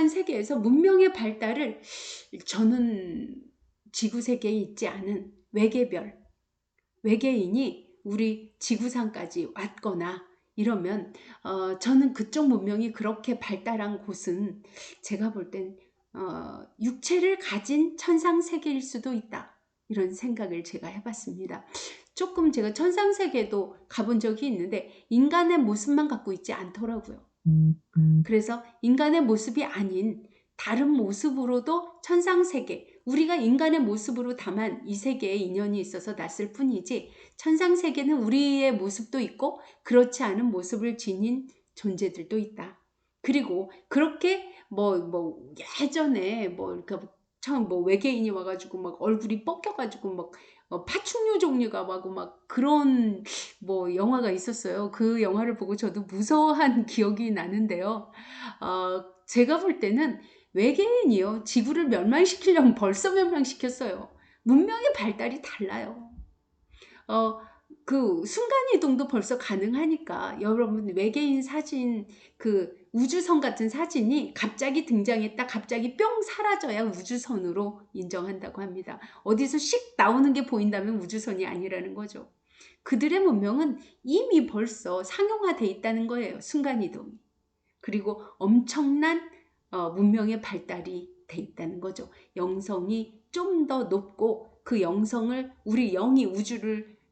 세계에서 문명의 발달을 저는 지구 세계에 있지 않은 외계별, 외계인이 우리 지구상까지 왔거나 이러면 저는 그쪽 문명이 그렇게 발달한 곳은 제가 볼 땐 육체를 가진 천상세계일 수도 있다. 이런 생각을 제가 해봤습니다. 조금 제가 천상세계도 가본 적이 있는데 인간의 모습만 갖고 있지 않더라고요. 그래서 인간의 모습이 아닌 다른 모습으로도 천상세계, 우리가 인간의 모습으로 다만 이 세계에 인연이 있어서 났을 뿐이지 천상세계는 우리의 모습도 있고 그렇지 않은 모습을 지닌 존재들도 있다. 그리고 그렇게 예전에 처음 외계인이 와가지고 막 얼굴이 뻗겨가지고 막 파충류 종류가 막 그런 영화가 있었어요. 그 영화를 보고 저도 무서워한 기억이 나는데요. 제가 볼 때는 외계인이요. 지구를 멸망시키려면 벌써 멸망시켰어요. 문명의 발달이 달라요. 그 순간이동도 벌써 가능하니까 여러분 외계인 사진 그 우주선 같은 사진이 갑자기 등장했다 갑자기 뿅 사라져야 우주선으로 인정한다고 합니다. 어디서 씩 나오는 게 보인다면 우주선이 아니라는 거죠. 그들의 문명은 이미 벌써 상용화돼 있다는 거예요. 순간이동이. 그리고 엄청난 문명의 발달이 돼 있다는 거죠. 영성이 좀 더 높고 그 영성을 우리 영이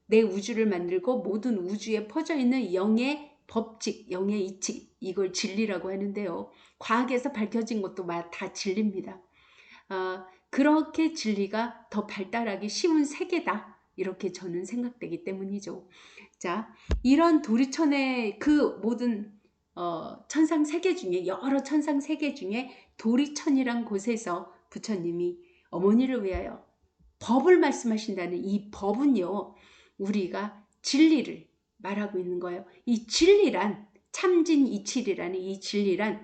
내 우주를 만들고 모든 우주에 퍼져 있는 영의 법칙, 영의 이치, 이걸 진리라고 하는데요. 과학에서 밝혀진 것도 다 진리입니다. 그렇게 진리가 더 발달하기 쉬운 세계다. 이렇게 저는 생각되기 때문이죠. 자, 이런 도리천의 그 모든 천상 세계 중에 여러 천상 세계 중에 도리천이란 곳에서 부처님이 어머니를 위하여 법을 말씀하신다는 이 법은요. 우리가 진리를 말하고 있는 거예요. 이 진리란 참진이칠이라는 이 진리란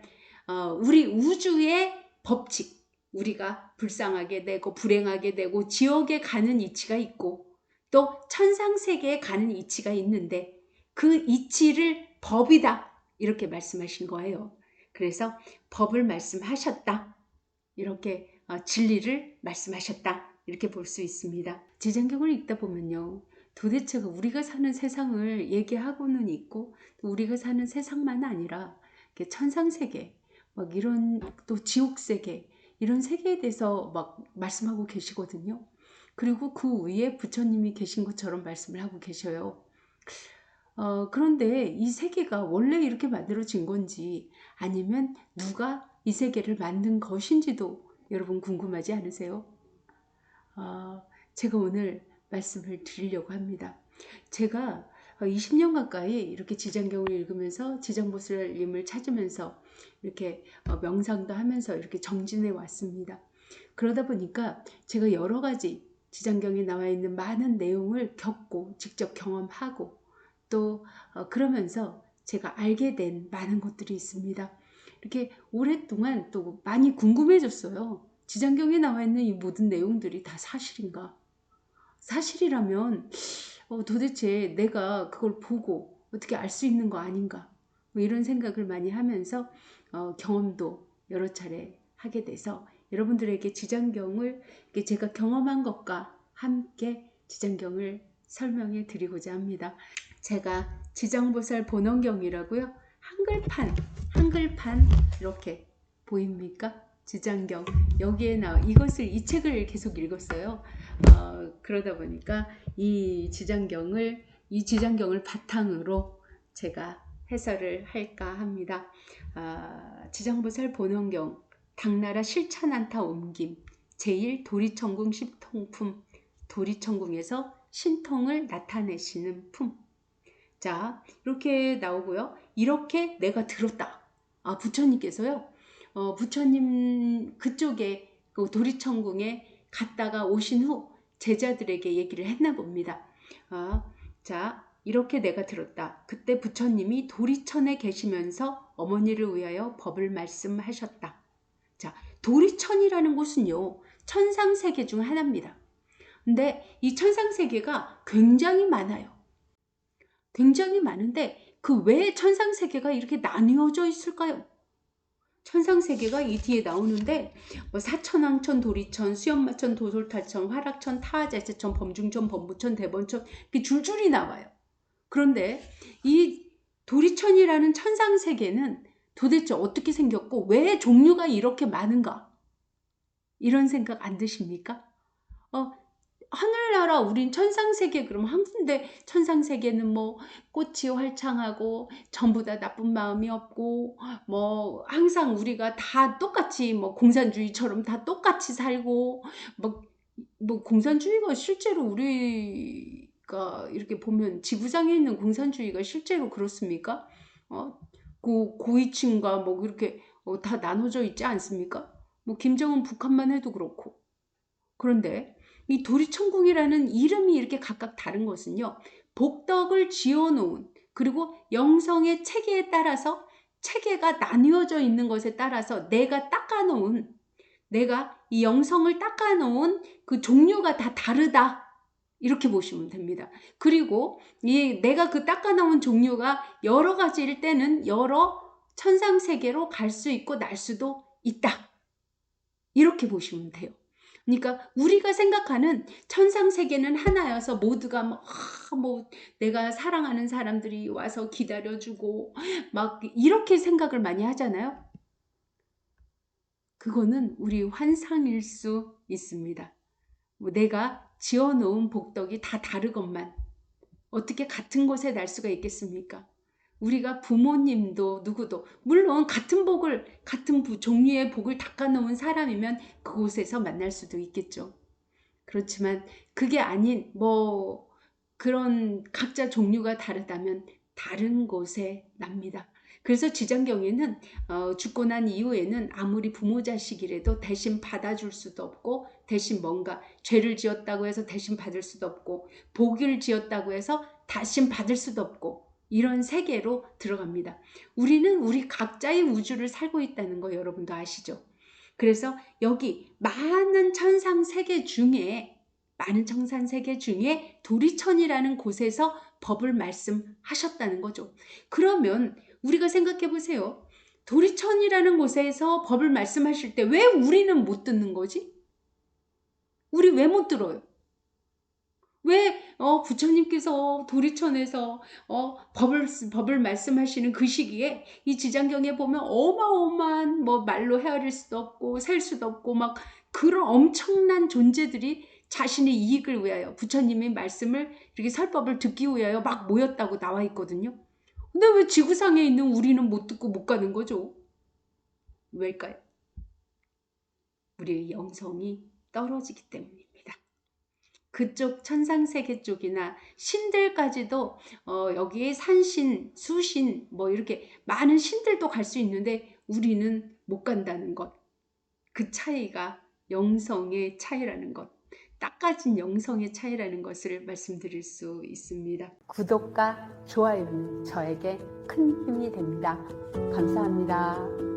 우리 우주의 법칙 우리가 불쌍하게 되고 불행하게 되고 지옥에 가는 이치가 있고 또 천상세계에 가는 이치가 있는데 그 이치를 법이다 이렇게 말씀하신 거예요. 그래서 법을 말씀하셨다. 이렇게 진리를 말씀하셨다. 이렇게 볼 수 있습니다. 지장경을 읽다 보면요. 도대체 우리가 사는 세상을 얘기하고는 있고 또 우리가 사는 세상만 아니라 천상세계 막 이런 또 지옥세계 이런 세계에 대해서 막 말씀하고 계시거든요. 그리고 그 위에 부처님이 계신 것처럼 말씀을 하고 계셔요. 그런데 이 세계가 원래 이렇게 만들어진 건지 아니면 누가 이 세계를 만든 것인지도 여러분 궁금하지 않으세요? 제가 오늘 말씀을 드리려고 합니다. 제가 20년 가까이 이렇게 지장경을 읽으면서 지장보살님을 찾으면서 이렇게 명상도 하면서 이렇게 정진해 왔습니다. 그러다 보니까 제가 여러 가지 지장경에 나와 있는 많은 내용을 겪고 직접 경험하고 또 그러면서 제가 알게 된 많은 것들이 있습니다. 이렇게 오랫동안 또 많이 궁금해졌어요. 지장경에 나와 있는 이 모든 내용들이 다 사실인가? 사실이라면 도대체 내가 그걸 보고 어떻게 알 수 있는 거 아닌가? 이런 생각을 많이 하면서 경험도 여러 차례 하게 돼서 여러분들에게 지장경을 제가 경험한 것과 함께 지장경을 설명해 드리고자 합니다. 제가 지장보살 본원경이라고요. 한글판 이렇게 보입니까? 지장경 여기에 이 책을 계속 읽었어요. 그러다 보니까 이 지장경을 바탕으로 제가 해설을 할까 합니다. 지장보살 본원경 당나라 실천안타 옮김 제1 도리천궁 신통품 도리천궁에서 신통을 나타내시는 품. 자, 이렇게 나오고요. 이렇게 내가 들었다. 부처님께서요. 부처님 그쪽에 그 도리천궁에 갔다가 오신 후 제자들에게 얘기를 했나 봅니다. 자, 이렇게 내가 들었다. 그때 부처님이 도리천에 계시면서 어머니를 위하여 법을 말씀하셨다. 자, 도리천이라는 곳은요. 천상세계 중 하나입니다. 근데 이 천상세계가 굉장히 많아요. 굉장히 많은데 그 왜 천상세계가 이렇게 나뉘어져 있을까요? 천상세계가 이 뒤에 나오는데 뭐 사천왕천, 도리천, 수연마천, 도솔탈천, 화락천, 타화자재천, 범중천, 범부천, 대번천 이렇게 줄줄이 나와요. 그런데 이 도리천이라는 천상세계는 도대체 어떻게 생겼고 왜 종류가 이렇게 많은가? 이런 생각 안 드십니까? 하늘나라 우린 천상세계 그럼 한 군데 천상세계는 뭐 꽃이 활창하고 전부 다 나쁜 마음이 없고 뭐 항상 우리가 다 똑같이 뭐 공산주의처럼 다 똑같이 살고 뭐 공산주의가 실제로 우리가 이렇게 보면 지구상에 있는 공산주의가 실제로 그렇습니까? 고위층과 뭐 그렇게 다 나눠져 있지 않습니까? 뭐 김정은 북한만 해도 그렇고. 그런데 이 도리천궁이라는 이름이 이렇게 각각 다른 것은요. 복덕을 지어놓은 그리고 영성의 체계에 따라서 체계가 나뉘어져 있는 것에 따라서 내가 이 영성을 닦아놓은 그 종류가 다 다르다. 이렇게 보시면 됩니다. 그리고 내가 그 닦아놓은 종류가 여러 가지일 때는 여러 천상세계로 갈 수 있고 날 수도 있다. 이렇게 보시면 돼요. 그러니까 우리가 생각하는 천상세계는 하나여서 모두가 뭐 내가 사랑하는 사람들이 와서 기다려주고 막 이렇게 생각을 많이 하잖아요. 그거는 우리 환상일 수 있습니다. 뭐 내가 지어놓은 복덕이 다 다르건만 어떻게 같은 곳에 날 수가 있겠습니까? 우리가 부모님도 누구도 물론 같은 종류의 복을 닦아놓은 사람이면 그곳에서 만날 수도 있겠죠. 그렇지만 그게 아닌 뭐 그런 각자 종류가 다르다면 다른 곳에 납니다. 그래서 지장경에는 죽고 난 이후에는 아무리 부모 자식이라도 대신 받아줄 수도 없고 대신 뭔가 죄를 지었다고 해서 대신 받을 수도 없고 복을 지었다고 해서 대신 받을 수도 없고 이런 세계로 들어갑니다. 우리는 우리 각자의 우주를 살고 있다는 거 여러분도 아시죠? 그래서 여기 많은 천상세계 중에 도리천이라는 곳에서 법을 말씀하셨다는 거죠. 그러면 우리가 생각해 보세요. 도리천이라는 곳에서 법을 말씀하실 때 왜 우리는 못 듣는 거지? 우리 왜 못 들어요? 왜 부처님께서 도리천에서 법을 말씀하시는 그 시기에 이 지장경에 보면 어마어마한 뭐 말로 헤아릴 수도 없고 셀 수도 없고 막 그런 엄청난 존재들이 자신의 이익을 위하여 부처님의 말씀을 이렇게 설법을 듣기 위하여 막 모였다고 나와 있거든요. 근데 왜 지구상에 있는 우리는 못 듣고 못 가는 거죠? 왜일까요? 우리의 영성이 떨어지기 때문입니다. 그쪽 천상세계 쪽이나 신들까지도 여기에 산신, 수신 뭐 이렇게 많은 신들도 갈 수 있는데 우리는 못 간다는 것. 그 차이가 영성의 차이라는 것. 닦아진 영성의 차이라는 것을 말씀드릴 수 있습니다. 구독과 좋아요는 저에게 큰 힘이 됩니다. 감사합니다.